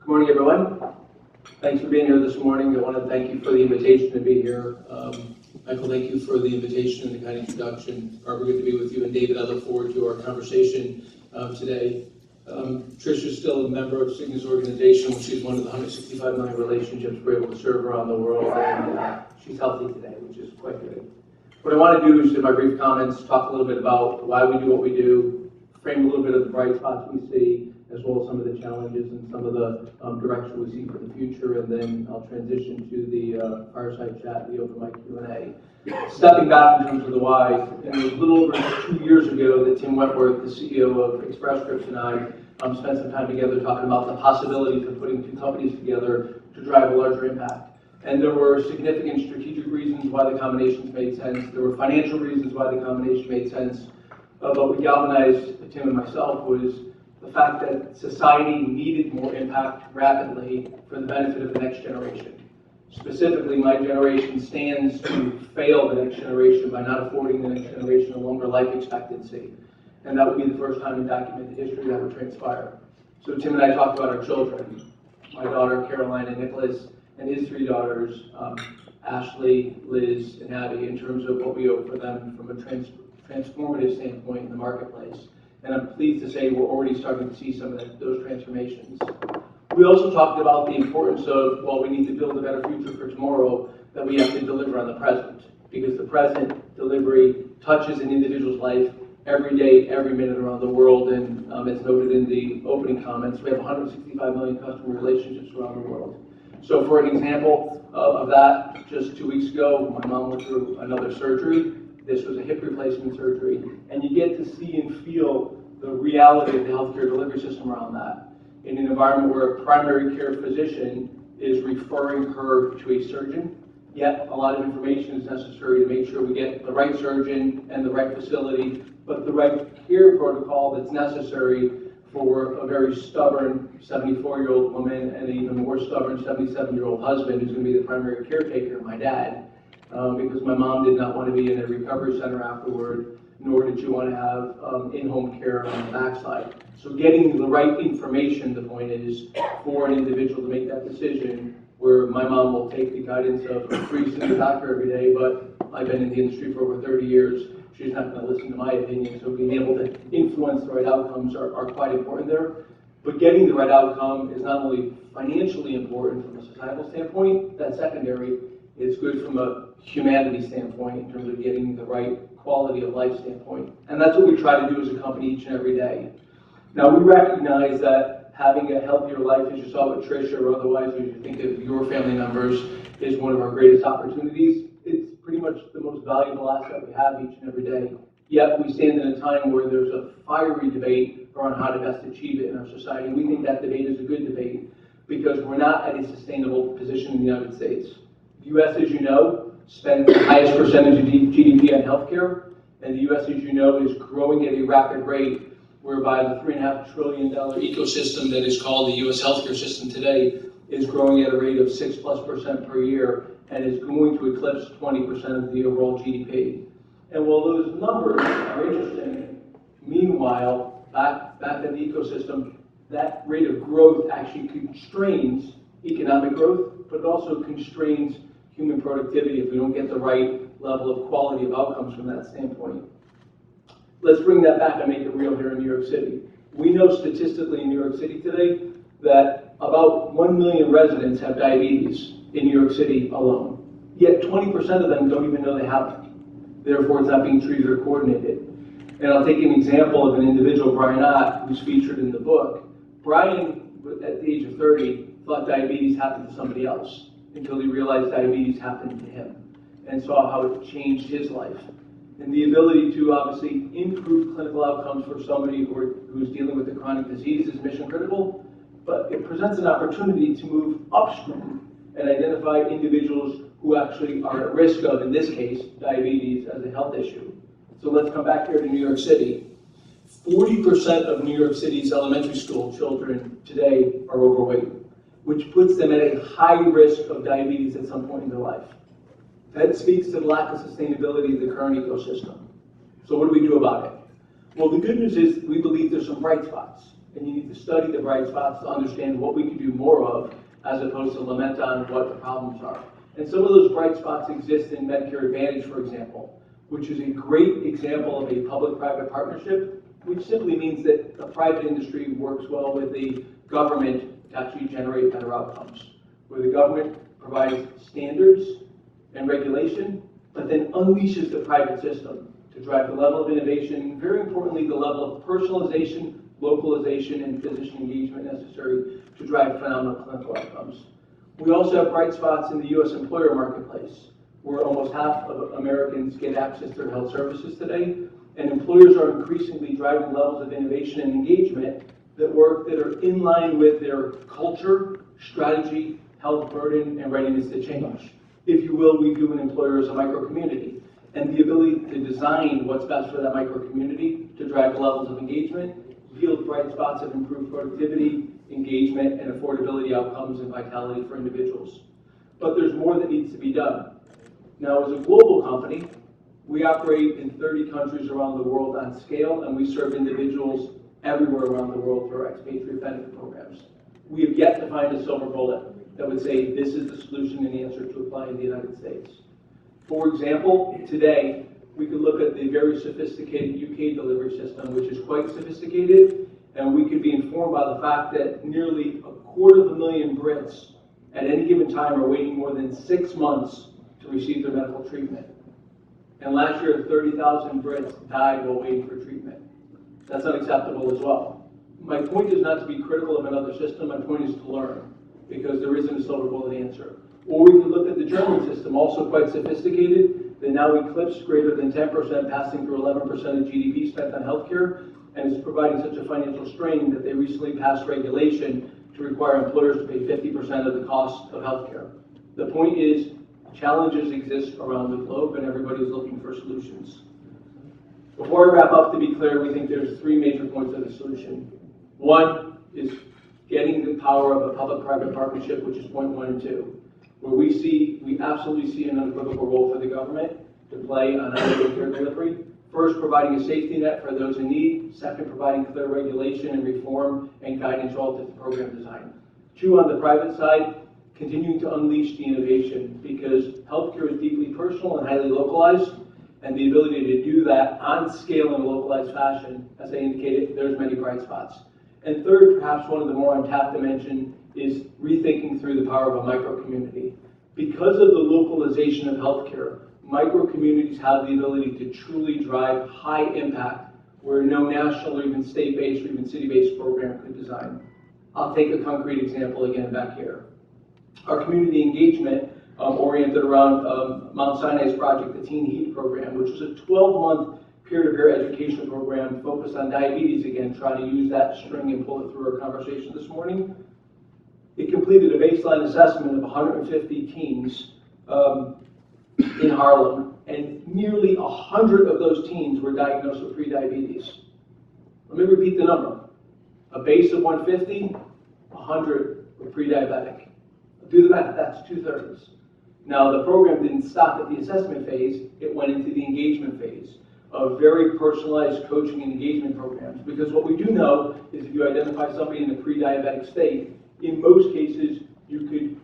Good morning, everyone. Thanks for being here this morning. I want to thank you for the invitation to be here. Michael, thank you for the invitation and the kind introduction. Barbara, good to be with you. And David, I look forward to our conversation today. Trish is still a member of Cigna's organization, which is one of the 165 million relationships we're able to serve around the world, and she's healthy today, which is quite good. What I want to do is, in my brief comments, talk a little bit about why we do what we do, frame a little bit of the bright spots we see, as well as some of the challenges and some of the direction we see for the future, and then I'll transition to the fireside chat, the open mic Q&A. Stepping back in terms of the why, it was a little over 2 years ago that Tim Wentworth, the CEO of Express Scripts, and I spent some time together talking about the possibilities of putting two companies together to drive a larger impact. And there were significant strategic reasons why the combinations made sense. There were financial reasons why the combination made sense. But what galvanized Tim and myself was the fact that society needed more impact rapidly for the benefit of the next generation. Specifically, my generation stands to fail the next generation by not affording the next generation a longer life expectancy. And that would be the first time in documented history that would transpire. So Tim and I talked about our children, my daughter Caroline and Nicholas, and his three daughters, Ashley, Liz, and Abby, in terms of what we owe for them from a transformative standpoint in the marketplace. And I'm pleased to say we're already starting to see some of those transformations. We also talked about the importance of, while we need to build a better future for tomorrow, that we have to deliver on the present, because the present delivery touches an individual's life every day, every minute around the world. And as noted in the opening comments, we have 165 million customer relationships around the world. So for an example of that, just 2 weeks ago, my mom went through another surgery. This was a hip replacement surgery, and you get to see and feel the reality of the healthcare delivery system around that. In an environment where a primary care physician is referring her to a surgeon, yet a lot of information is necessary to make sure we get the right surgeon and the right facility, but the right care protocol that's necessary for a very stubborn 74-year-old woman and an even more stubborn 77-year-old husband who's going to be the primary caretaker, my dad, because my mom did not want to be in a recovery center afterward, nor did she want to have in-home care on the backside. So getting the right information, the point is, for an individual to make that decision, where my mom will take the guidance of a priest and a doctor every day, but I've been in the industry for over 30 years. She's not going to listen to my opinion, so being able to influence the right outcomes are quite important there. But getting the right outcome is not only financially important from a societal standpoint, that's secondary, it's good from a humanity standpoint in terms of getting the right quality of life standpoint. And that's what we try to do as a company each and every day. Now, we recognize that having a healthier life, as you saw with Tricia, or otherwise as you think of your family members, is one of our greatest opportunities. It's pretty much the most valuable asset we have each and every day. Yet we stand in a time where there's a fiery debate around how to best achieve it in our society. We think that debate is a good debate because we're not at a sustainable position in the United States. The U.S., as you know, spends the highest percentage of GDP on healthcare, and the U.S., as you know, is growing at a rapid rate, whereby the $3.5 trillion ecosystem that is called the U.S. healthcare system today is growing at a rate of 6+% per year, and is going to eclipse 20% of the overall GDP. And while those numbers are interesting, meanwhile, back in the ecosystem, that rate of growth actually constrains economic growth, but it also constrains human productivity if we don't get the right level of quality of outcomes from that standpoint. Let's bring that back and make it real here in New York City. We know statistically in New York City today that about 1 million residents have diabetes in New York City alone. Yet 20% of them don't even know they have it. Therefore, it's not being treated or coordinated. And I'll take an example of an individual, Brian Ott, who's featured in the book. Brian, at the age of 30, thought diabetes happened to somebody else until he realized diabetes happened to him and saw how it changed his life. And the ability to obviously improve clinical outcomes for somebody who's dealing with a chronic disease is mission critical, but it presents an opportunity to move upstream and identify individuals who actually are at risk of, in this case, diabetes as a health issue. So let's come back here to New York City. 40% of New York City's elementary school children today are overweight, which puts them at a high risk of diabetes at some point in their life. That speaks to the lack of sustainability of the current ecosystem. So what do we do about it? Well, the good news is we believe there's some bright spots. and you need to study the bright spots to understand what we can do more of, as opposed to lament on what the problems are. And some of those bright spots exist in Medicare Advantage, for example, which is a great example of a public-private partnership, which simply means that the private industry works well with the government to actually generate better outcomes, where the government provides standards and regulation, but then unleashes the private system to drive the level of innovation, very importantly, the level of personalization, localization, and physician engagement necessary to drive phenomenal clinical outcomes. We also have bright spots in the U.S. employer marketplace, where almost half of Americans get access to their health services today, and employers are increasingly driving levels of innovation and engagement that are in line with their culture, strategy, health burden, and readiness to change. If you will, we view an employer as a micro-community, and the ability to design what's best for that micro-community to drive levels of engagement, yield bright spots of improved productivity, engagement, and affordability outcomes and vitality for individuals. But there's more that needs to be done. Now, as a global company, we operate in 30 countries around the world on scale, and we serve individuals everywhere around the world through our expatriate benefit programs. We have yet to find a silver bullet that would say this is the solution and the answer to apply in the United States. For example, today, we could look at the very sophisticated UK delivery system, which is quite sophisticated, and we could be informed by the fact that nearly 250,000 Brits at any given time are waiting more than 6 months to receive their medical treatment. And last year, 30,000 Brits died while waiting for treatment. That's unacceptable as well. My point is not to be critical of another system, my point is to learn, because there isn't a silver bullet answer. Or we could look at the German system, also quite sophisticated, that now eclipsed greater than 10%, passing through 11% of GDP spent on healthcare, and is providing such a financial strain that they recently passed regulation to require employers to pay 50% of the cost of healthcare. The point is, challenges exist around the globe, and everybody's looking for solutions. Before I wrap up, to be clear, we think there's 3 major points of the solution. One is getting the power of a public-private partnership, which is point 1 and 2, where we absolutely see an unequivocal role for the government to play on ongoing care delivery. First, providing a safety net for those in need. Second, providing clear regulation and reform and guidance relative to program design. 2, on the private side, continuing to unleash the innovation, because healthcare is deeply personal and highly localized, and the ability to do that on scale in a localized fashion, as I indicated, there's many bright spots. And third, perhaps one of the more untapped dimensions, is rethinking through the power of a micro-community. Because of the localization of healthcare, micro-communities have the ability to truly drive high impact where no national or even state-based or even city-based program could design. I'll take a concrete example again back here. Our community engagement oriented around Mount Sinai's project, the Teen Heat program, which was a 12-month peer-to-peer education program focused on diabetes, again, trying to use that string and pull it through our conversation this morning. It completed a baseline assessment of 150 teens in Harlem, and nearly 100 of those teens were diagnosed with prediabetes. Let me repeat the number. A base of 150, 100 were pre-diabetic. Do the math, that's 2/3. Now, the program didn't stop at the assessment phase, it went into the engagement phase of very personalized coaching and engagement programs. Because what we do know is if you identify somebody in a pre-diabetic state, in most cases, you could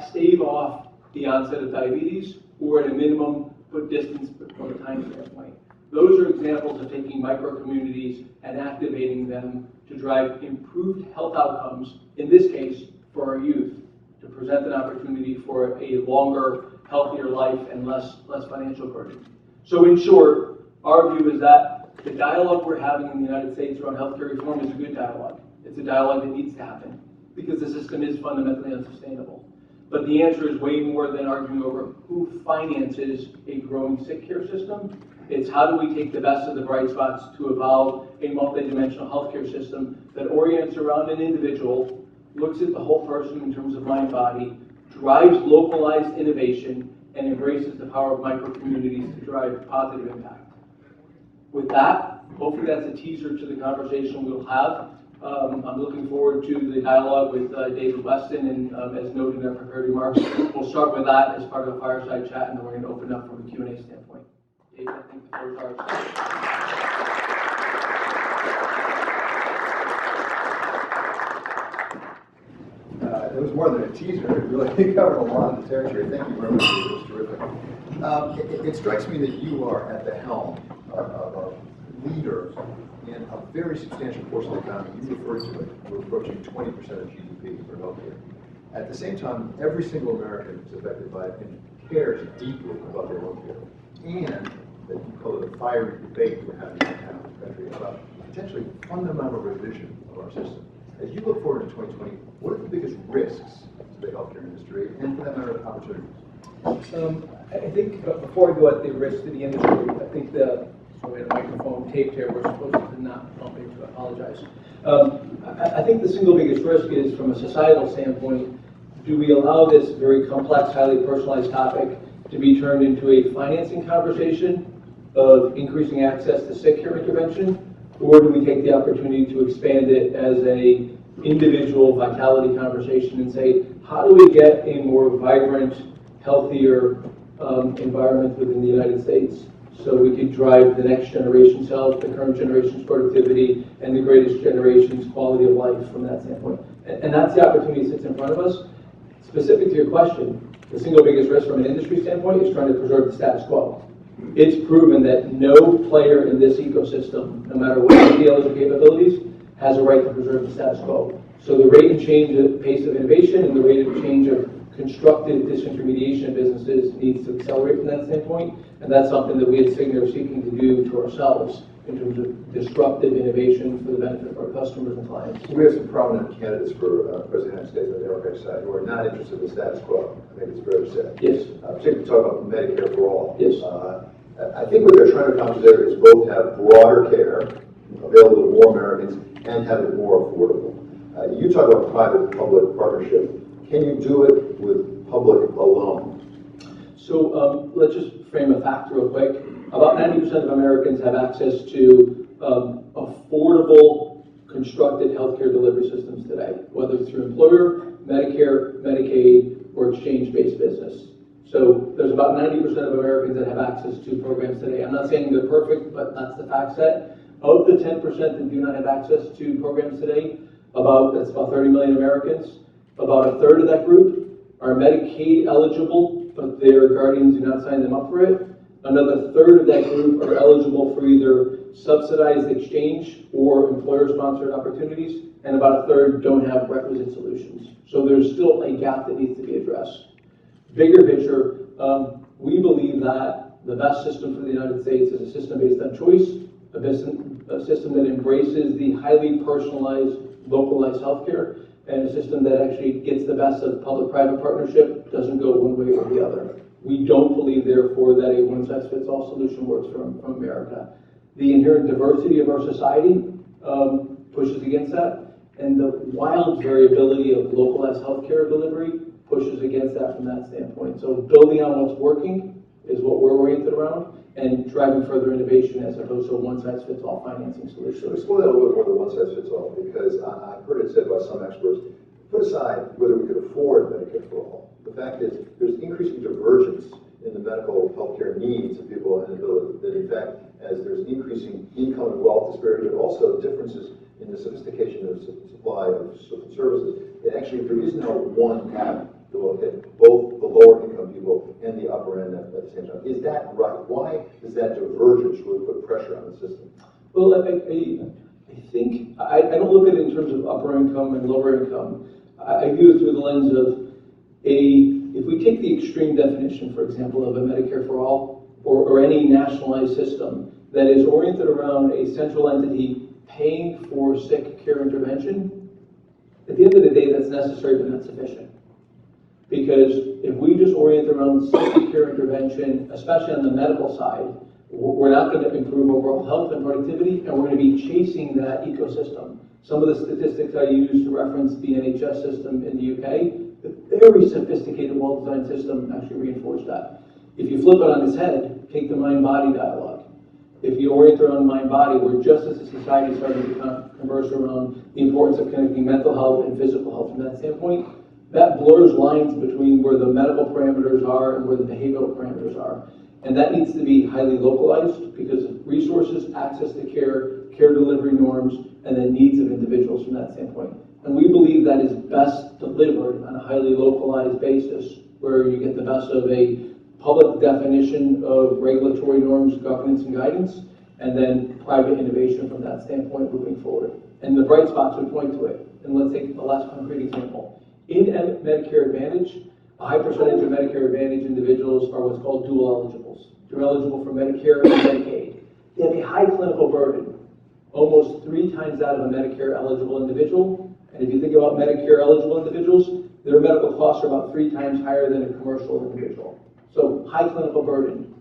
stave off the onset of diabetes, or at a minimum, put distance from a time standpoint. Those are examples of taking micro-communities and activating them to drive improved health outcomes, in this case, for our youth, to present an opportunity for a longer, healthier life and less financial burden. So in short, our view is that the dialogue we're having in the United States around healthcare reform is a good dialogue. It's a dialogue that needs to happen because the system is fundamentally unsustainable. But the answer is way more than arguing over who finances a growing sick care system. It's how do we take the best of the bright spots to evolve a multidimensional healthcare system that orients around an individual, looks at the whole person in terms of mind, body, drives localized innovation, and embraces the power of micro-communities to drive positive impact. With that, hopefully that's a teaser to the conversation we'll have. I'm looking forward to the dialogue with David Weston, and as noted in our prepared remarks, we'll start with that as part of a fireside chat, and then we're going to open up from a Q&A standpoint. David, I think the floor is ours. It was more than a teaser. It really covered a lot of the territory. Thank you very much. It was terrific. It strikes me that you are at the helm of a leader in a very substantial portion of the economy. You referred to it. We're approaching 20% of GDP for healthcare. At the same time, every single American is affected by it and cares deeply about their healthcare. And that you call it a fiery debate we're having right now in the country about potentially fundamental revision of our system. As you look forward to 2020, what are the biggest risks to the healthcare industry and, for that matter, opportunities? I think before we go at the risk to the industry, I think we had a microphone taped here. We're supposed to not bump into. I apologize. I think the single biggest risk is, from a societal standpoint, do we allow this very complex, highly personalized topic to be turned into a financing conversation of increasing access to sick care intervention, or do we take the opportunity to expand it as a individual vitality conversation and say, how do we get a more vibrant, healthier environment within the United States so we could drive the next generation's health, the current generation's productivity, and the greatest generation's quality of life from that standpoint. And that's the opportunity that sits in front of us. Specific to your question, the single biggest risk from an industry standpoint is trying to preserve the status quo. It's proven that no player in this ecosystem, no matter what the scale or capabilities, has a right to preserve the status quo. So the rate and change of pace of innovation and the rate of change of constructive disintermediation of businesses needs to accelerate from that standpoint, and that's something that we at Cigna are seeking to do to ourselves in terms of disruptive innovation for the benefit of our customers and clients. We have some prominent candidates for President of the United States on the Democratic side who are not interested in the status quo. I think it's fair to say. Yes. Particularly talk about Medicare for all. Yes. I think what they're trying to accomplish there is both have broader care available to more Americans and have it more affordable. You talk about private-public partnership. Can you do it with public alone? So let's just frame a fact real quick. About 90% of Americans have access to affordable, constructed healthcare delivery systems today, whether it's through employer, Medicare, Medicaid, or exchange-based business. So there's about 90% of Americans that have access to programs today. I'm not saying they're perfect, but that's the fact set. Of the 10% that do not have access to programs today, that's about 30 million Americans. About a third of that group are Medicaid eligible, but their guardians do not sign them up for it. Another third of that group are eligible for either subsidized exchange or employer-sponsored opportunities, and about a third don't have requisite solutions. So there's still a gap that needs to be addressed. Bigger picture, we believe that the best system for the United States is a system based on choice, a system that embraces the highly personalized, localized healthcare, and a system that actually gets the best of public-private partnership, doesn't go one way or the other. We don't believe, therefore, that a one-size-fits-all solution works from America. The inherent diversity of our society pushes against that, and the wild variability of localized healthcare delivery pushes against that from that standpoint. So building on what's working is what we're oriented around, and driving further innovation as opposed to a one-size-fits-all financing solution. So explore that a little bit more than one-size-fits-all, because I've heard it said by some experts, put aside whether we could afford Medicare for all. The fact is, there's increasing divergence in the medical healthcare needs of people and ability. That in fact, as there's increasing income and wealth disparity, but also differences in the sophistication of supply of services, there is no one path that will hit both the lower income people and the upper end at the same time. Is that right? Why does that divergence really put pressure on the system? Well, I think I don't look at it in terms of upper income and lower income. I view it through the lens of if we take the extreme definition, for example, of a Medicare for all or any nationalized system that is oriented around a central entity paying for sick care intervention, at the end of the day, that's necessary but not sufficient. Because if we just orient around sick care intervention, especially on the medical side, we're not going to improve overall health and productivity, and we're going to be chasing that ecosystem. Some of the statistics I use to reference the NHS system in the UK, the very sophisticated, well-designed system actually reinforce that. If you flip it on its head, take the mind-body dialogue. If you orient around mind-body, we're just as a society starting to converse around the importance of connecting mental health and physical health from that standpoint. That blurs lines between where the medical parameters are and where the behavioral parameters are. And that needs to be highly localized because of resources, access to care, care delivery norms, and the needs of individuals from that standpoint. And we believe that is best delivered on a highly localized basis, where you get the best of a public definition of regulatory norms, governance, and guidance, and then private innovation from that standpoint moving forward. And the bright spots would point to it. And let's take a less concrete example. In Medicare Advantage, a high percentage of Medicare Advantage individuals are what's called dual eligibles. They're eligible for Medicare and Medicaid. They have a high clinical burden, almost 3 times that of a Medicare eligible individual. And if you think about Medicare eligible individuals, their medical costs are about 3 times higher than a commercial individual. So high clinical burden.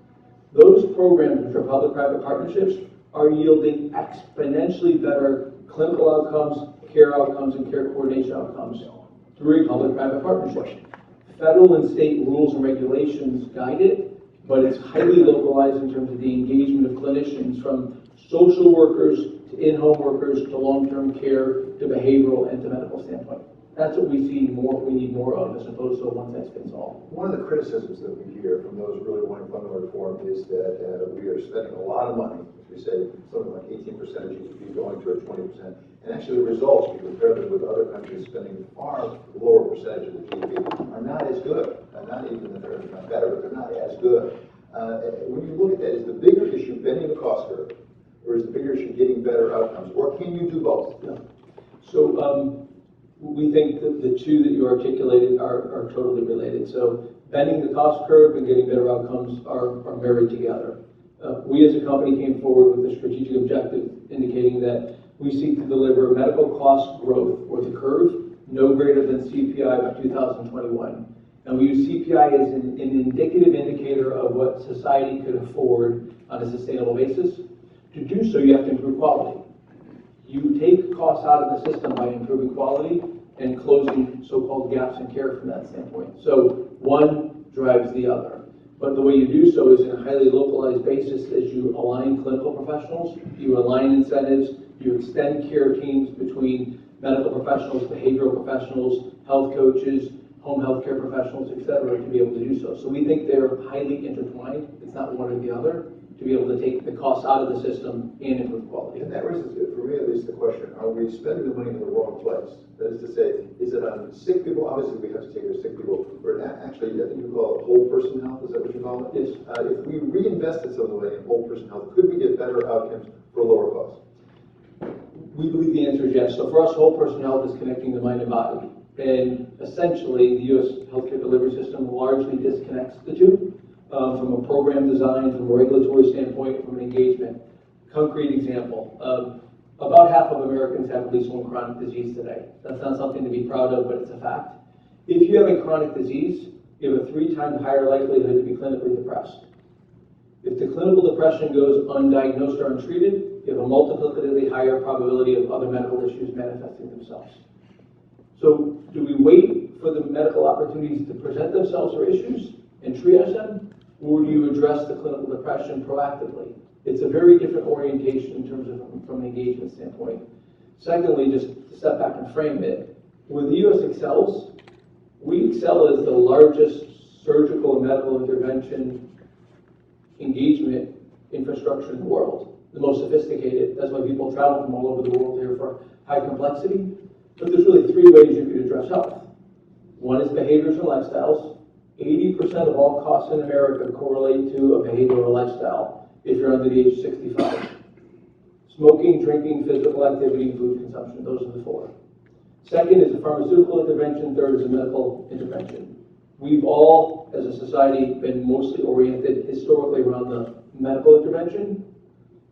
Those programs, which are public-private partnerships, are yielding exponentially better clinical outcomes, and care coordination outcomes through a public-private partnership. Federal and state rules and regulations guide it, but it's highly localized in terms of the engagement of clinicians, from social workers to in-home workers to long-term care to behavioral and to medical standpoint. That's what we need more of, as opposed to a one-size-fits-all. One of the criticisms that we hear from those really wanting fundamental reform is that we are spending a lot of money, as we say, something like 18% of GDP going to a 20%. And actually the results, if you compare them with other countries spending far lower percentage of the GDP, are not as good. Not even that they're not better, but they're not as good. When you look at that, is the bigger issue bending the cost curve, or is the bigger issue getting better outcomes, or can you do both? Yeah. So we think that the two that you articulated are totally related. So bending the cost curve and getting better outcomes are married together. We as a company came forward with a strategic objective indicating that we seek to deliver medical cost growth, or the curve, no greater than CPI by 2021. And we use CPI as an indicative indicator of what society could afford on a sustainable basis. To do so, you have to improve quality. You take costs out of the system by improving quality and closing so-called gaps in care from that standpoint. So one drives the other. But the way you do so is in a highly localized basis as you align clinical professionals, you align incentives, you extend care teams between medical professionals, behavioral professionals, health coaches, home health care professionals, et cetera, to be able to do so. So we think they're highly intertwined. It's not one or the other, to be able to take the costs out of the system and improve quality. And that raises, for me at least, the question, are we spending the money in the wrong place? That is to say, is it on sick people? Obviously, we have to take care of sick people. Or actually, I think you call it whole person health. Is that what you call it? Yes. If we reinvested some of the money in whole person health, could we get better outcomes for lower costs? We believe the answer is yes. So for us, whole person health is connecting the mind and body. And essentially, the U.S. healthcare delivery system largely disconnects the two. From a program design, from a regulatory standpoint, from an engagement. Concrete example, about half of Americans have at least one chronic disease today. That's not something to be proud of, but it's a fact. If you have a chronic disease, you have a 3 times higher likelihood to be clinically depressed. If the clinical depression goes undiagnosed or untreated, you have a multiplicatively higher probability of other medical issues manifesting themselves. So do we wait for the medical opportunities to present themselves or issues and triage them? Or do you address the clinical depression proactively? It's a very different orientation in terms of from an engagement standpoint. Secondly, just to step back and frame it, where the U.S. excels, we excel as the largest surgical and medical intervention engagement infrastructure in the world, the most sophisticated. That's why people travel from all over the world here for high complexity. But there's really 3 ways you could address health. One is behaviors and lifestyles. 80% of all costs in America correlate to a behavioral lifestyle if you're under the age of 65. Smoking, drinking, physical activity, and food consumption, those are the 4. Second is a pharmaceutical intervention. Third is a medical intervention. We've all, as a society, been mostly oriented historically around the medical intervention.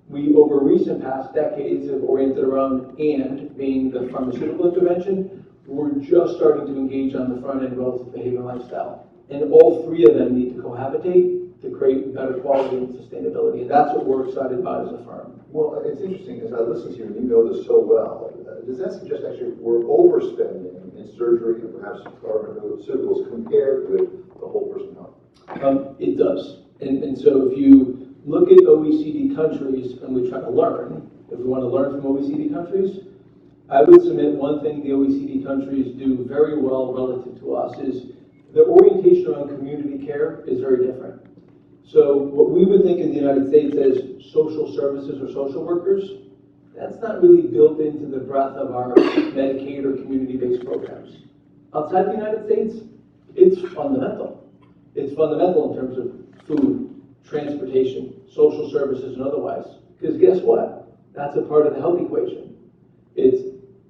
We, over recent past decades, have oriented around and being the pharmaceutical intervention. We're just starting to engage on the front end relative to behavioral lifestyle. And all 3 of them need to cohabitate to create better quality and sustainability. And that's what we're excited about as a firm. Well, it's interesting, as I listen to you, and you know this so well, does that suggest actually we're overspending in surgery and perhaps pharmaceuticals compared with the whole person health? It does. And so if you look at OECD countries, and we try to learn, if we want to learn from OECD countries, I would submit one thing the OECD countries do very well relative to us is the orientation around community care is very different. So what we would think in the United States as social services or social workers, That's not really built into the breadth of our Medicaid or community-based programs. Outside the United States, it's fundamental. It's fundamental in terms of food, transportation, social services, and otherwise. Because guess what? That's a part of the health equation. It's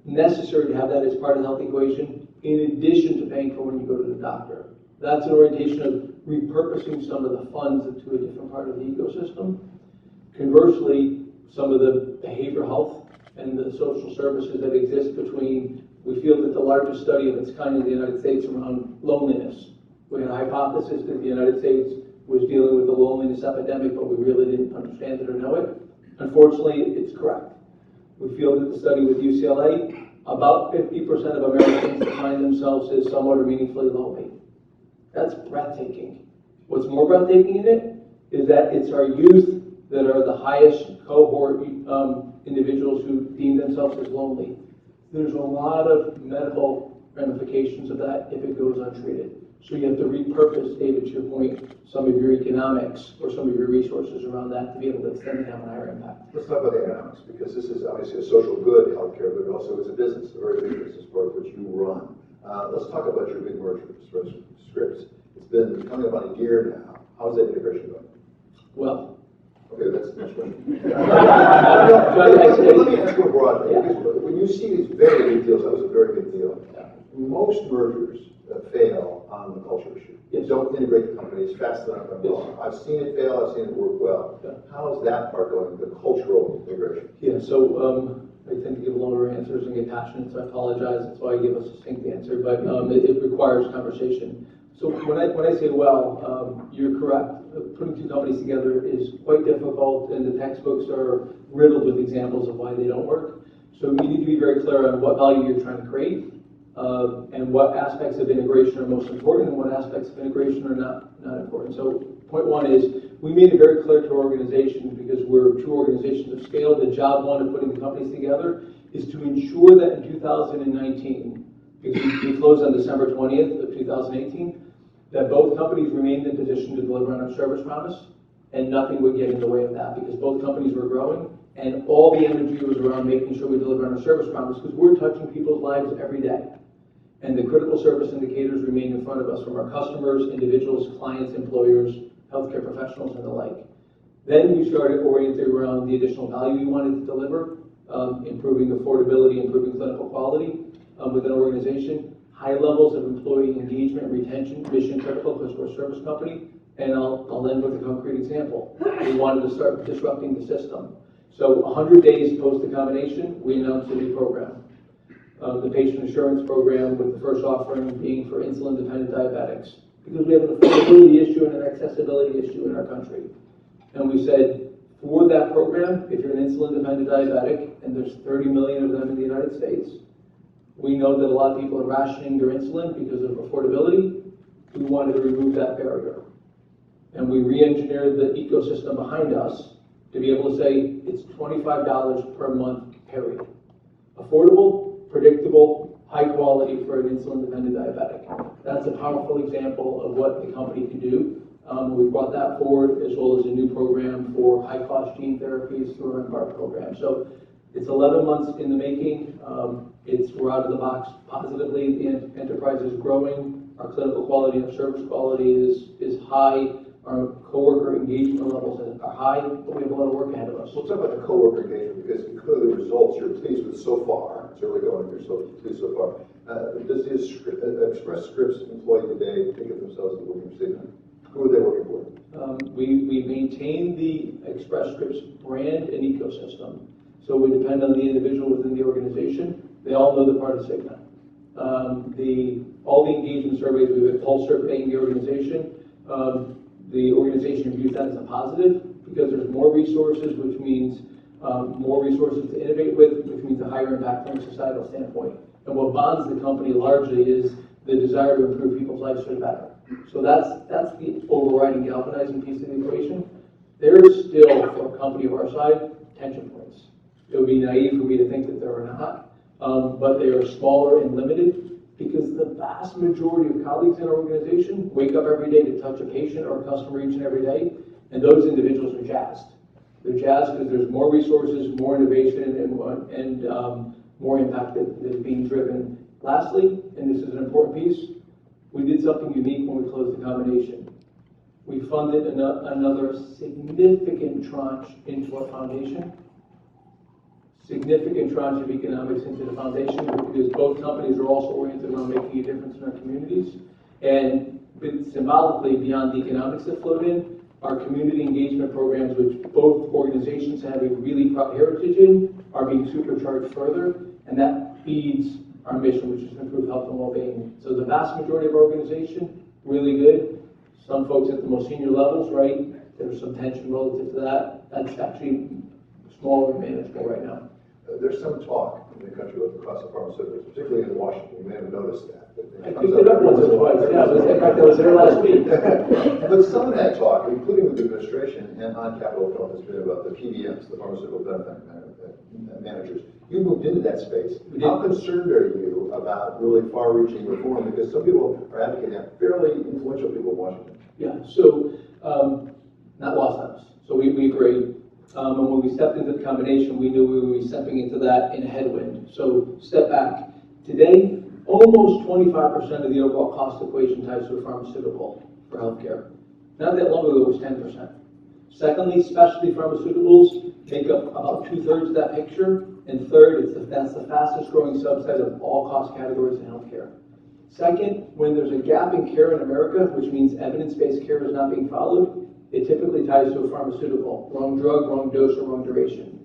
necessary to have that as part of the health equation in addition to paying for when you go to the doctor. That's an orientation of repurposing some of the funds to a different part of the ecosystem. Conversely, some of the behavioral health and the social services that exist between, we feel that the largest study of its kind in the United States around loneliness. We had a hypothesis that the United States was dealing with a loneliness epidemic, but we really didn't understand it or know it. Unfortunately, it's correct. We feel that the study with UCLA, about 50% of Americans find themselves as somewhat or meaningfully lonely. That's breathtaking. What's more breathtaking in it is that it's our youth that are the highest cohort individuals who deem themselves as lonely. There's a lot of medical ramifications of that if it goes untreated. So you have to repurpose, David, to your point, some of your economics or some of your resources around that to be able to extend and have a higher impact. Let's talk about the economics, because this is obviously a social good, healthcare, but it also is a business, a very big business, part of which you run. Let's talk about your big merger with Scripps. It's been coming about a year now. How's that integration going? Well, okay, that's the next question. Let me ask more broadly, because when you see these very big deals, that was a very big deal. Most mergers fail on the culture issue. You don't integrate the companies fast enough and well. I've seen it fail, I've seen it work well. How is that part going, the cultural integration? Yeah, so I tend to give longer answers and get passionate, so I apologize. That's why I give a succinct answer, but it requires conversation. So when I say well, you're correct. Putting two companies together is quite difficult, and the textbooks are riddled with examples of why they don't work. So you need to be very clear on what value you're trying to create, and what aspects of integration are most important and what aspects of integration are not important. So point one is we made it very clear to our organization, because we're two organizations of scale, the job one of putting the companies together is to ensure that in 2019, because we closed on December 20th of 2018, that both companies remained in position to deliver on our service promise, and nothing would get in the way of that, because both companies were growing, and all the energy was around making sure we deliver on our service promise, because we're touching people's lives every day. And the critical service indicators remain in front of us from our customers, individuals, clients, employers, healthcare professionals, and the like. Then we started orienting around the additional value we wanted to deliver, improving affordability, improving clinical quality within an organization, high levels of employee engagement and retention, mission critical because we're a service company. And I'll end with a concrete example. We wanted to start disrupting the system. So 100 days post the combination, we announced a new program. The patient assurance program, with the first offering being for insulin-dependent diabetics, because we have an affordability issue and an accessibility issue in our country. And we said, for that program, if you're an insulin-dependent diabetic, and there's 30 million of them in the United States, we know that a lot of people are rationing their insulin because of affordability. We wanted to remove that barrier. And we re-engineered the ecosystem behind us to be able to say it's $25 per month, period. Affordable, predictable, high quality for an insulin-dependent diabetic. That's a powerful example of what the company can do. We've brought that forward, as well as a new program for high-cost gene therapies through our Embark program. So it's 11 months in the making. We're out of the box positively. The enterprise is growing. Our clinical quality and service quality is high. Our coworker engagement levels are high, but we have a lot of work ahead of us. We'll talk about the coworker engagement, because clearly the results you're pleased with so far. It's early going, you're so pleased so far. Does the Express Scripts employee today think of themselves as working for Cigna? Who are they working for? We maintain the Express Scripts brand and ecosystem. So we depend on the individual within the organization. They all know they're part of Cigna. All the engagement surveys, we have pulse surveying the organization. The organization views that as a positive, because there's more resources, which means more resources to innovate with, which means a higher impact from a societal standpoint. And what bonds the company largely is the desire to improve people's lives for the better. So that's the overriding galvanizing piece of the equation. There is still, for a company of our size, tension points. It would be naive for me to think that there are not, but they are smaller and limited, because the vast majority of colleagues in our organization wake up every day to touch a patient or a customer each and every day, and those individuals are jazzed. They're jazzed because there's more resources, more innovation, and more impact that is being driven. Lastly, and this is an important piece, we did something unique when we closed the combination. We funded another significant tranche into our foundation, significant tranche of economics into the foundation, because both companies are also oriented around making a difference in our communities. And symbolically, beyond the economics that flowed in, our community engagement programs, which both organizations have a really proud heritage in, are being supercharged further, and that feeds our mission, which is to improve health and well-being. So the vast majority of our organization, really good. Some folks at the most senior levels, right? There's some tension relative to that. That's actually smaller and manageable right now. There's some talk in the country about the cost of pharmaceuticals, particularly in Washington. You may have noticed that. I picked it up once or twice. Yeah, in fact, I was there last week. But some of that talk, including with the administration and on Capitol Hill, has been about the PBMs, the pharmaceutical benefit managers. You moved into that space. How concerned are you about really far-reaching reform? Because some people are advocating that, fairly influential people in Washington. Yeah, so not lost on us. So we agree. And when we stepped into the combination, we knew we would be stepping into that in a headwind. So step back. Today, almost 25% of the overall cost equation ties to a pharmaceutical for healthcare. Not that long ago, it was 10%. Secondly, specialty pharmaceuticals make up about 2/3 of that picture. And third, that's the fastest growing subset of all cost categories in healthcare. Second, when there's a gap in care in America, which means evidence-based care is not being followed, it typically ties to a pharmaceutical. Wrong drug, wrong dose, or wrong duration.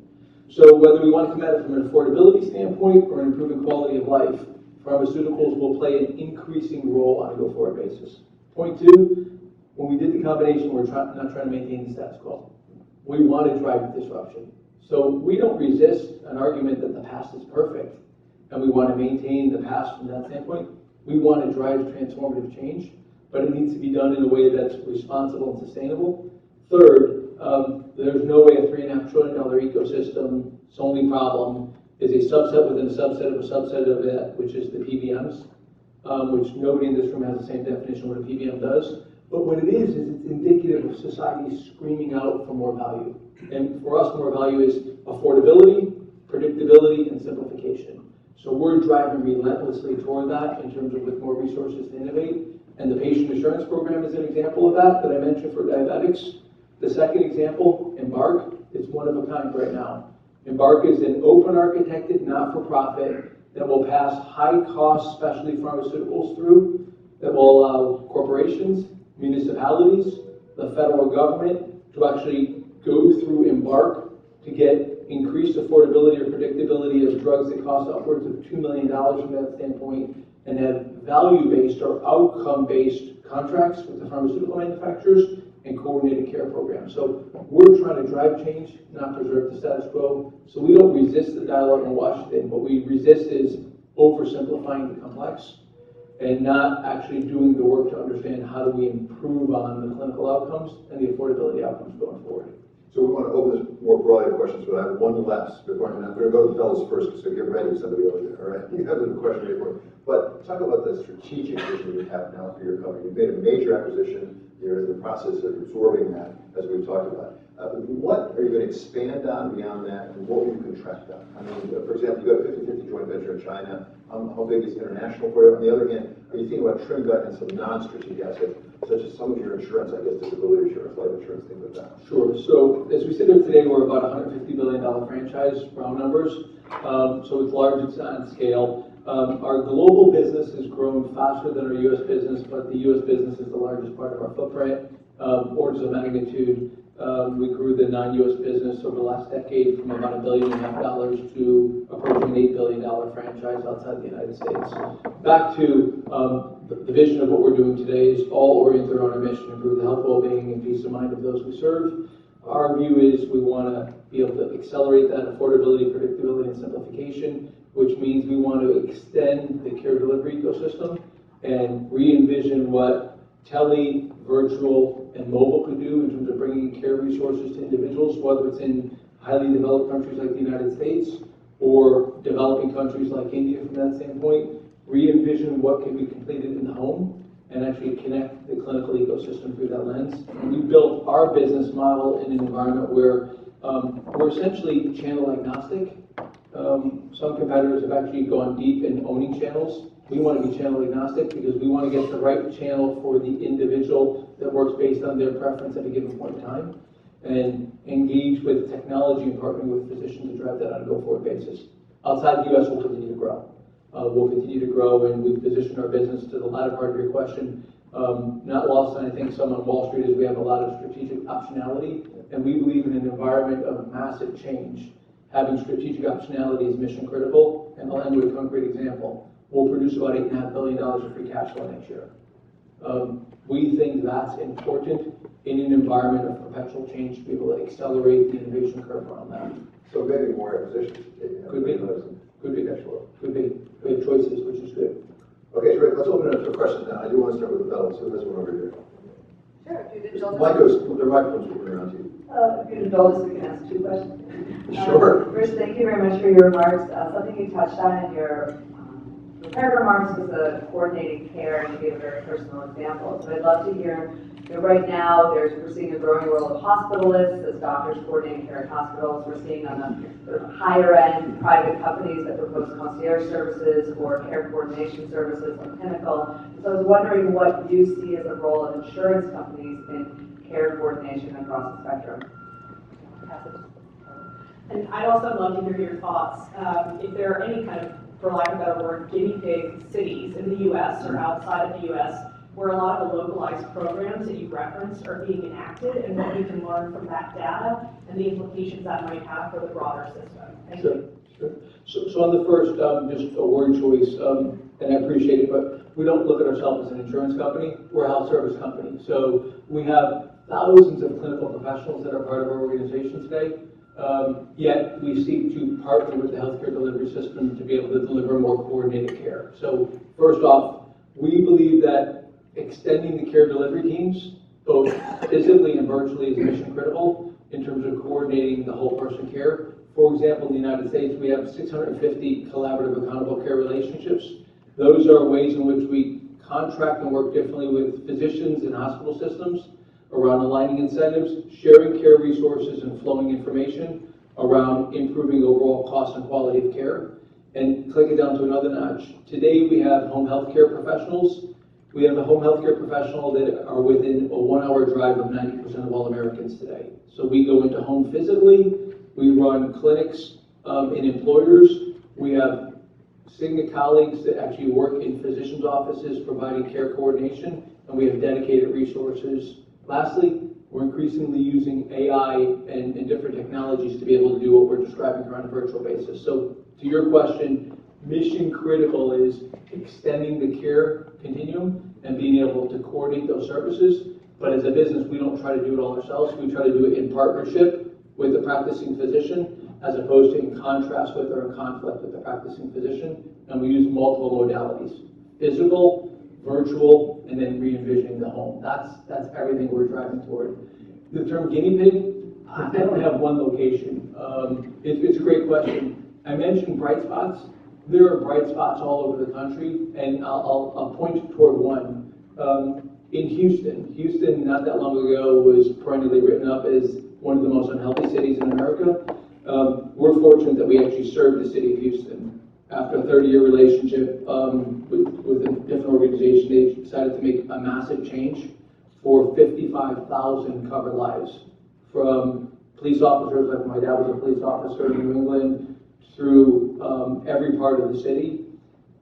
So whether we want to come at it from an affordability standpoint or an improving quality of life, pharmaceuticals will play an increasing role on a go-forward basis. Point two, when we did the combination, we're not trying to maintain the status quo. We want to drive disruption. So we don't resist an argument that the past is perfect, and we want to maintain the past from that standpoint. We want to drive transformative change, but it needs to be done in a way that's responsible and sustainable. Third, there's no way a $3.5 trillion ecosystem's only problem is a subset within a subset of a subset of it, which is the PBMs, which nobody in this room has the same definition of what a PBM does. But what it is it's indicative of society screaming out for more value. And for us, more value is affordability, predictability, and simplification. So we're driving relentlessly toward that in terms of with more resources to innovate. And the patient assurance program is an example of that I mentioned for diabetics. The second example, Embark, is one of a kind right now. Embark is an open architected, not-for-profit that will pass high-cost specialty pharmaceuticals through, that will allow corporations, municipalities, the federal government to actually go through Embark to get increased affordability or predictability of drugs that cost upwards of $2 million from that standpoint, and have value-based or outcome-based contracts with the pharmaceutical manufacturers and coordinated care programs. So we're trying to drive change, not preserve the status quo. So we don't resist the dialogue in Washington. What we resist is oversimplifying the complex and not actually doing the work to understand how do we improve on the clinical outcomes and the affordability outcomes going forward. So we want to open this more broadly to questions, but I have one last before, and I'm going to go to the fellows first, so get ready, somebody over there, all right? You have the question before. But talk about the strategic vision you have now for your company. You've made a major acquisition. You're in the process of absorbing that, as we've talked about. What are you going to expand on beyond that, and what will you contract on? I mean, for example, you've got a 50-50 joint venture in China. How big is international for you? On the other hand, are you thinking about trim gut and some non-strategic assets, such as some of your insurance, I guess, disability insurance, life insurance, things like that? Sure. So as we sit here today, we're about a $150 billion franchise, round numbers. So it's large, it's on scale. Our global business has grown faster than our U.S. business, but the U.S. business is the largest part of our footprint. Orders of magnitude, we grew the non-U.S. business over the last decade from about $1.5 billion to approaching an $8 billion franchise outside the United States. Back to the vision of what we're doing today is all oriented around our mission to improve the health, well-being, and peace of mind of those we serve. Our view is we want to be able to accelerate that affordability, predictability, and simplification, which means we want to extend the care delivery ecosystem and re-envision what tele, virtual, and mobile could do in terms of bringing care resources to individuals, whether it's in highly developed countries like the United States or developing countries like India from that standpoint. Re-envision what can be completed in the home and actually connect the clinical ecosystem through that lens. And we built our business model in an environment where We're essentially channel agnostic. Some competitors have actually gone deep in owning channels. We want to be channel agnostic because we want to get the right channel for the individual that works based on their preference at a given point in time, and engage with technology and partnering with physicians to drive that on a go-forward basis. Outside the U.S., we'll continue to grow. We'll continue to grow, and we've positioned our business to the latter part of your question. Not lost on, I think, some on Wall Street is we have a lot of strategic optionality, and we believe in an environment of massive change. Having strategic optionality is mission critical, and I'll end with a concrete example. We'll produce about $8.5 billion of free cash flow next year. We think that's important in an environment of perpetual change to be able to accelerate the innovation curve around that. So maybe more acquisitions. Could be. Could be. Cash flow. Could be. We have choices, which is good. Okay, terrific. Let's open it up for questions now. I do want to start with the fellows. Who has one over here? Sure. If you'd The indulge us, microphone's moving around to you. if you'd indulge us, we can ask 2 questions. Sure. First, thank you very much for your remarks. Something you touched on in your prepared remarks was the coordinating care, and you gave a very personal example. So I'd love to hear, right now, we're seeing a growing role of hospitalists as doctors coordinating care at hospitals. We're seeing on the sort of higher end private companies that propose concierge services or care coordination services like Pinnacle. So I was wondering what you see as the role of insurance companies in care coordination across the spectrum. And I'd also love to hear your thoughts. If there are any kind of, for lack of a better word, guinea pig cities in the U.S. or outside of the U.S. where a lot of the localized programs that you referenced are being enacted, and what we can learn from that data and the implications that might have for the broader system. Thank you. Sure. So on the first, just a word choice, and I appreciate it, but we don't look at ourselves as an insurance company. We're a health service company. So we have thousands of clinical professionals that are part of our organization today. Yet we seek to partner with the healthcare delivery system to be able to deliver more coordinated care. So first off, we believe that extending the care delivery teams, both physically and virtually, is mission critical in terms of coordinating the whole person care. For example, in the United States, we have 650 collaborative accountable care relationships. Those are ways in which we contract and work differently with physicians and hospital systems around aligning incentives, sharing care resources, and flowing information around improving overall cost and quality of care. And click it down to another notch. Today we have home health care professionals. We have a home health care professional that are within a 1-hour drive of 90% of all Americans today. So we go into home physically, we run clinics in employers, we have Cigna colleagues that actually work in physicians' offices providing care coordination, and we have dedicated resources. Lastly, we're increasingly using AI and different technologies to be able to do what we're describing here on a virtual basis. So to your question, mission critical is extending the care continuum and being able to coordinate those services. But as a business, we don't try to do it all ourselves. We try to do it in partnership with the practicing physician, as opposed to in contrast with or in conflict with the practicing physician. And we use multiple modalities: physical, virtual, and then re-envisioning the home. That's everything we're driving toward. The term guinea pig, I don't have one location. It's a great question. I mentioned bright spots. There are bright spots all over the country, and I'll point toward one. In Houston, not that long ago, was perennially written up as one of the most unhealthy cities in America. We're fortunate that we actually serve the city of Houston. After a 30-year relationship with a different organization, they decided to make a massive change for 55,000 covered lives. From police officers, like my dad was a police officer in New England, through every part of the city.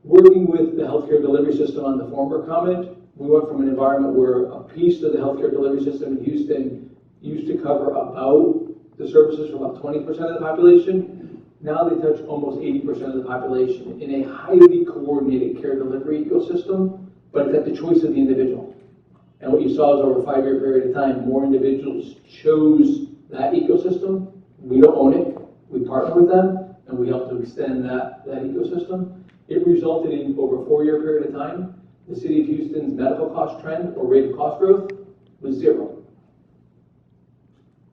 Working with the healthcare delivery system on the former comment, we went from an environment where a piece of the healthcare delivery system in Houston used to cover about the services for about 20% of the population. Now they touch almost 80% of the population in a highly coordinated care delivery ecosystem, but it's at the choice of the individual. And what you saw is over a 5-year period of time, more individuals chose that ecosystem. We don't own it. We partner with them, and we help to extend that ecosystem. It resulted in, over a 4-year period of time, the city of Houston's medical cost trend or rate of cost growth was 0.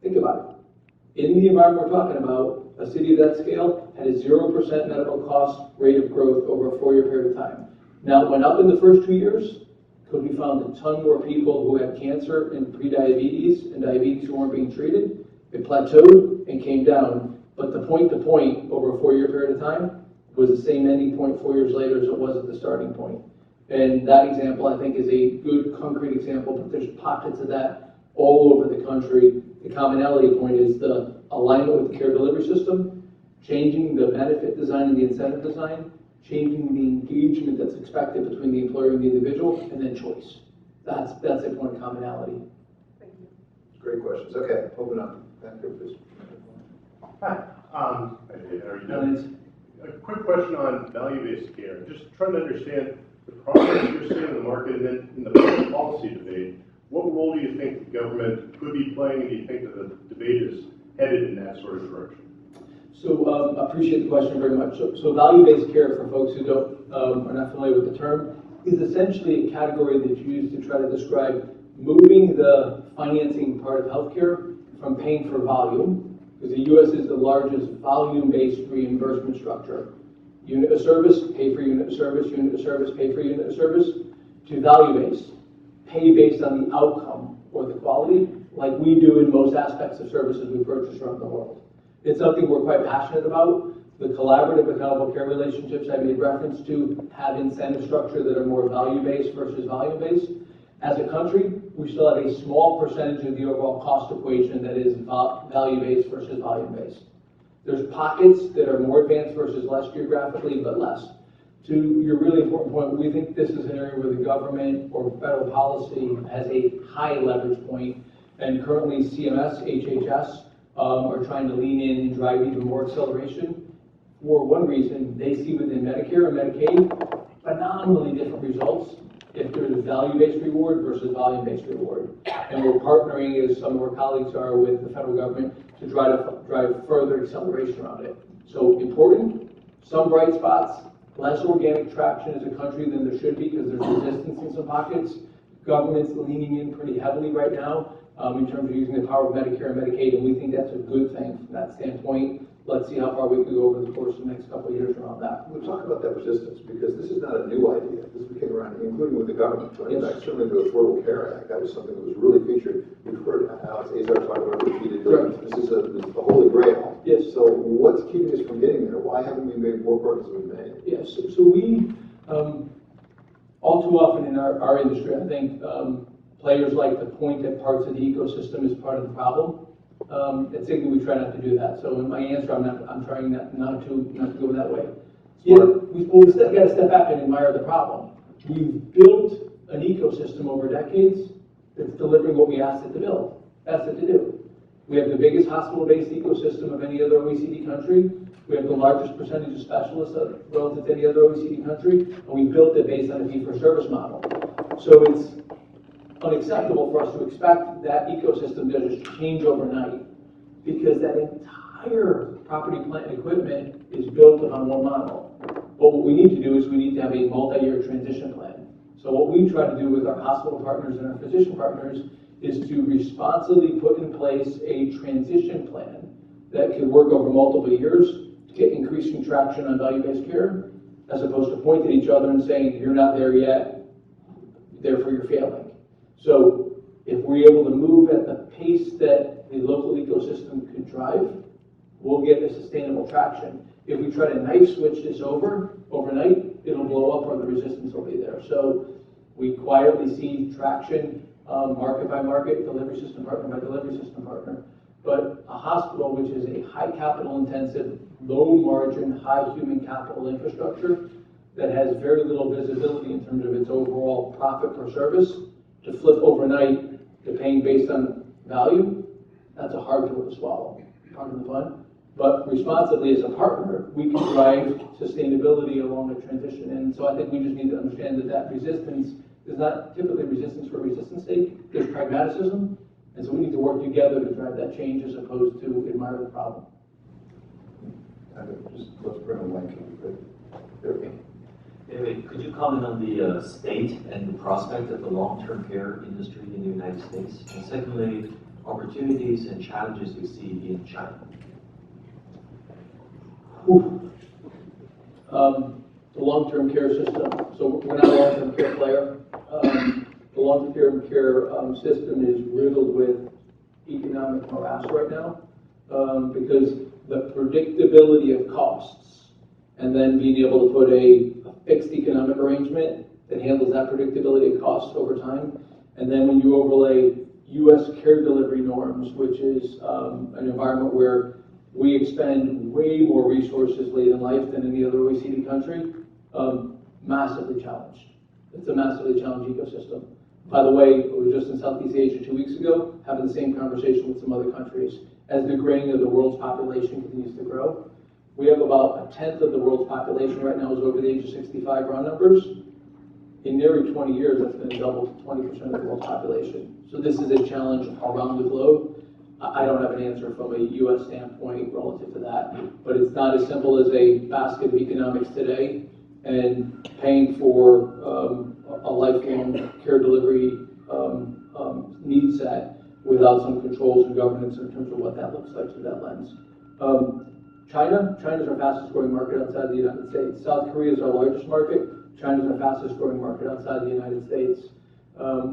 Think about it. In the environment we're talking about, a city of that scale had a 0% medical cost rate of growth over a 4-year period of time. Now, it went up in the first 2 years because we found a ton more people who had cancer and prediabetes and diabetes who weren't being treated. It plateaued and came down, but the point to point over a 4-year period of time was the same ending point 4 years later as it was at the starting point. And that example, I think, is a good concrete example, but there's pockets of that all over the country. The commonality point is the alignment with the care delivery system, changing the benefit design and the incentive design, changing the engagement that's expected between the employer and the individual, and then choice. That's a point of commonality. Thank you. Great questions. Okay, open up. Thank you, please. Hi, how are you And doing? it's, A quick question on value-based care. Just trying to understand the progress you're seeing in the market, and then in the public policy debate, what role do you think the government could be playing, and do you think that the debate is headed in that sort of direction? So appreciate the question very much. So value-based care, for folks who are not familiar with the term, is essentially a category that's used to try to describe moving the financing part of healthcare from paying for volume, because the U.S. is the largest volume-based reimbursement structure. Unit of service, pay for unit of service, unit of service, pay for unit of service, to value-based, pay based on the outcome or the quality, like we do in most aspects of services we purchase around the world. It's something we're quite passionate about. The collaborative accountable care relationships I made reference to have incentive structure that are more value-based versus volume-based. As a country, we still have a small percentage of the overall cost equation that is value-based versus volume-based. There's pockets that are more advanced versus less geographically, but less. To your really important point, we think this is an area where the government or federal policy has a high leverage point, and currently CMS, HHS, are trying to lean in and drive even more acceleration. For one reason, they see within Medicare and Medicaid phenomenally different results if there's a value-based reward versus volume-based reward. And we're partnering, as some of our colleagues are, with the federal government to try to drive further acceleration around it. So important, some bright spots, less organic traction as a country than there should be because there's resistance in some pockets. Government's leaning in pretty heavily right now in terms of using the power of Medicare and Medicaid, and we think that's a good thing from that standpoint. Let's see how far we can go over the course of the next couple of years around that. We'll talk about that resistance, because this is not a new idea. This came around, including with the government. Going back certainly to the Affordable Care Act, that was something that was really featured. We've heard Alex Azar talk about it repeatedly. This is the holy grail. Yes. So what's keeping us from getting there? Why haven't we made more progress than we've made? Yes, so we, all too often in our industry, I think players like to point at parts of the ecosystem as part of the problem. At Cigna, we try not to do that. So in my answer, I'm trying not to go that way. Yeah, we've got to step back and admire the problem. We've built an ecosystem over decades that's delivering what we asked it to build. Asked it to do. We have the biggest hospital-based ecosystem of any other OECD country. We have the largest percentage of specialists relative to any other OECD country, and we built it based on a fee-for-service model. So it's unacceptable for us to expect that ecosystem to just change overnight, because that entire property, plant, and equipment is built on one model. But what we need to do is we need to have a multi-year transition plan. So what we try to do with our hospital partners and our physician partners is to responsibly put in place a transition plan that could work over multiple years to get increasing traction on value-based care, as opposed to pointing at each other and saying, you're not there yet, therefore you're failing. So if we're able to move at the pace that the local ecosystem could drive, we'll get a sustainable traction. If we try to knife switch this overnight, it'll blow up or the resistance will be there. So we quietly see traction, market by market, delivery system partner by delivery system partner. But a hospital, which is a high capital intensive, low margin, high human capital infrastructure that has very little visibility in terms of its overall profit per service, to flip overnight to paying based on value, that's a hard pill to swallow, pardon the pun. But responsibly as a partner, we can drive sustainability along the transition. And so I think we just need to understand that resistance is not typically resistance for resistance sake. There's pragmatism. And so we need to work together to drive that change as opposed to admire the problem. Just let's bring a mic. There we go. David, could you comment on the state and the prospect of the long-term care industry in the United States? And secondly, opportunities and challenges you see in China. The long-term care system. So we're not a long-term care player. The long-term care system is riddled with economic morass right now, because the predictability of costs and then being able to put a fixed economic arrangement that handles that predictability of costs over time. And then when you overlay U.S. care delivery norms, which is an environment where we expend way more resources late in life than any other OECD country, massively challenged. It's a massively challenged ecosystem. By the way, I was just in Southeast Asia 2 weeks ago, having the same conversation with some other countries. As the graying of the world's population continues to grow, we have about 1/10 of the world's population right now is over the age of 65, round numbers. In nearly 20 years, that's going to double to 20% of the world's population. So this is a challenge around the globe. I don't have an answer from a U.S. standpoint relative to that, but it's not as simple as a basket of economics today and paying for a lifelong care delivery need set without some controls and governance in terms of what that looks like through that lens. China's our fastest growing market outside the United States. South Korea is our largest market. China's our fastest growing market outside the United States.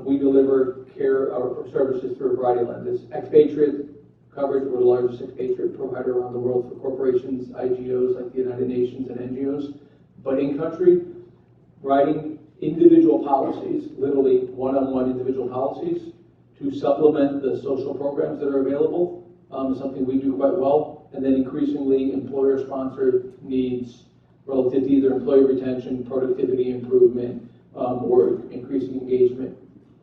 We deliver care or services through a variety of lenses. Expatriate coverage, we're the largest expatriate provider around the world for corporations, IGOs like the United Nations and NGOs. But in country, writing individual policies, literally one-on-one individual policies, to supplement the social programs that are available, is something we do quite well. And then increasingly employer-sponsored needs relative to either employee retention, productivity improvement, or increasing engagement.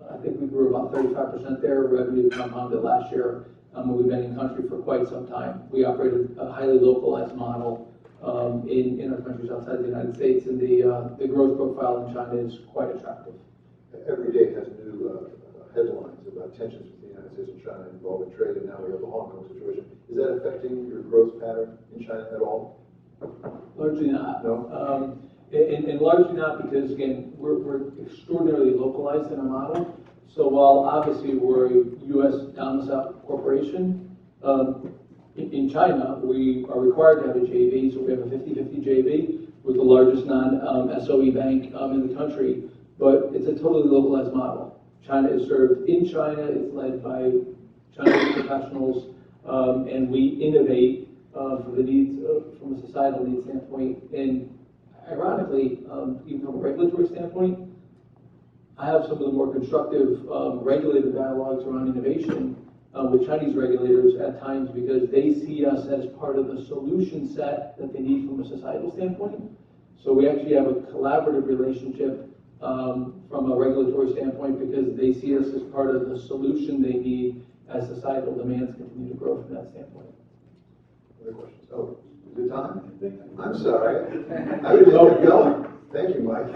I think we grew about 35% there, revenue compounded last year. We've been in country for quite some time. We operated a highly localized model in our countries outside the United States, and the growth profile in China is quite attractive. Every day has new headlines about tensions between the United States and China involving trade, and now we have the Hong Kong situation. Is that affecting your growth pattern in China at all? Largely not. No? And largely not because, again, we're extraordinarily localized in our model. So while obviously we're a U.S. domiciled corporation, in China we are required to have a JV, so we have a 50-50 JV with the largest non-SOE bank in the country, but it's a totally localized model. China is served in China, it's led by Chinese professionals, and we innovate for the needs, from a societal needs standpoint. And ironically, even from a regulatory standpoint, I have some of the more constructive regulator dialogues around innovation with Chinese regulators at times because they see us as part of the solution set that they need from a societal standpoint. So we actually have a collaborative relationship from a regulatory standpoint because they see us as part of the solution they need as societal demands continue to grow from that standpoint. Other questions? Oh, is it time? I'm sorry. I would just keep going. Thank you, Mike.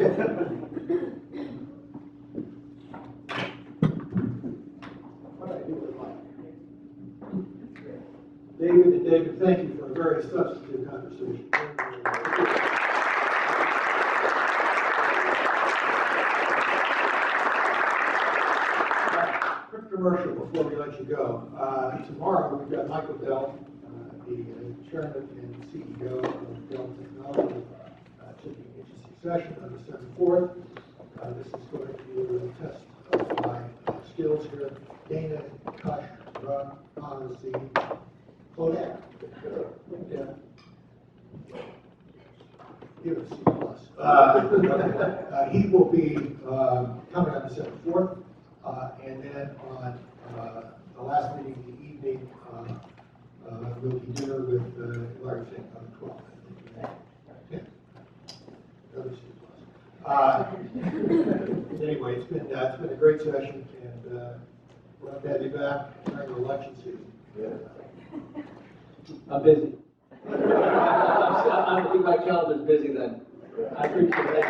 What I do with Mike. David, thank you for a very substantive conversation. Quick commercial before we let you go. Tomorrow we've got Michael Dell, the chairman and CEO of Dell Technology, taking agency session on December 4th. This is going to be a test of my skills here. Dana, Kush, Rob, Honesty, Claudette. Yeah. Give it a C+. He will be coming on December 4th, and then on the last meeting of the evening, we'll be dinner with Larry Fink on the 12th. Yeah. Anyway, it's been a great session, and we'll have to have you back during the election season. Yeah. I'm busy. I think my calendar's busy then. I appreciate that.